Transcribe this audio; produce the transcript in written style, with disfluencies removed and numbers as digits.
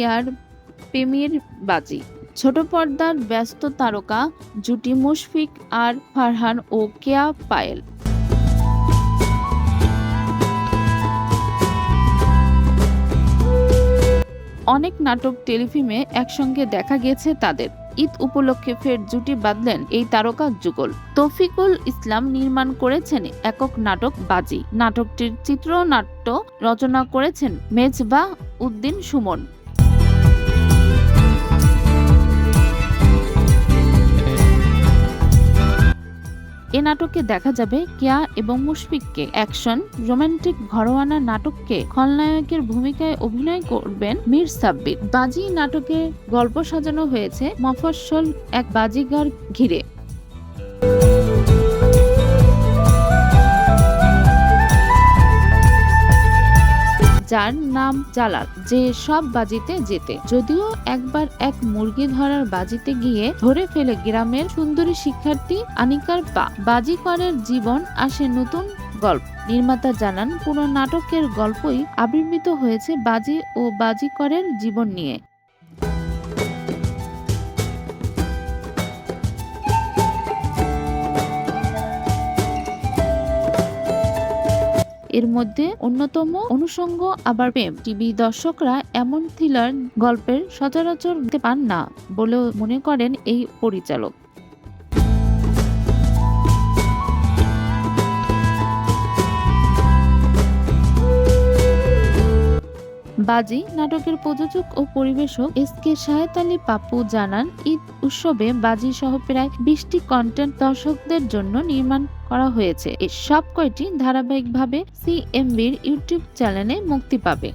Care প্রেমের বাজি। ছোট পর্দার ব্যস্ত তারকা জুটি মুশফিক আর ফারহান ও কেয়া পায়েল। অনেক নাটক টেলিফিল্মে একসঙ্গে দেখা গেছে তাদের। ঈদ উপলক্ষে ফের জুটি বাঁধলেন এই তারকা যুগল। তৌফিকুল ইসলাম নির্মাণ করেছেন একক নাটক বাজি। নাটকটির চিত্রনাট্য রচনা করেছেন মেজবাহ উদ্দিন সুমন। এ নাটকে দেখা যাবে কেয়া এবং মুশফিককে। অ্যাকশন রোমান্টিক ঘরোয়ানা নাটককে খলনায়কের ভূমিকায় অভিনয় করবেন মীর সাব্বির। বাজি নাটকের গল্প সাজানো হয়েছে মফস্বল এক বাজিগার ঘিরে। যার নাম জালাল, যে সব বাজিতে জেতে। যদিও একবার এক মুরগি ধরার বাজিতে গিয়ে ধরে ফেলে গ্রামের সুন্দরী শিক্ষার্থী আনিকার পা। বাজিকরের জীবন আসে নতুন গল্প। নির্মাতা জানান, পুরো নাটকের গল্পই আবির্ভূত হয়েছে বাজি ও বাজিকরের জীবন নিয়ে। এর মধ্যে অন্যতম অনুষঙ্গ আবার প্রেম। টিভি দর্শকরা এমন থ্রিলার গল্পের সচরাচর দেখতে পান না বলেও মনে করেন এই পরিচালক। বাজি নাটকের প্রযোজক ও পরিবেশক এস.কে. শাহেদ আলী পাপ্পু জানান, ঈদ উৎসবে বাজি সহ প্রায় 20টি কন্টেন্ট দর্শকদের জন্য নির্মাণ করা হয়েছে। এর সব কয়টি ধারাবাহিকভাবে সিএমবির ইউটিউব চ্যানেলে মুক্তি পাবে।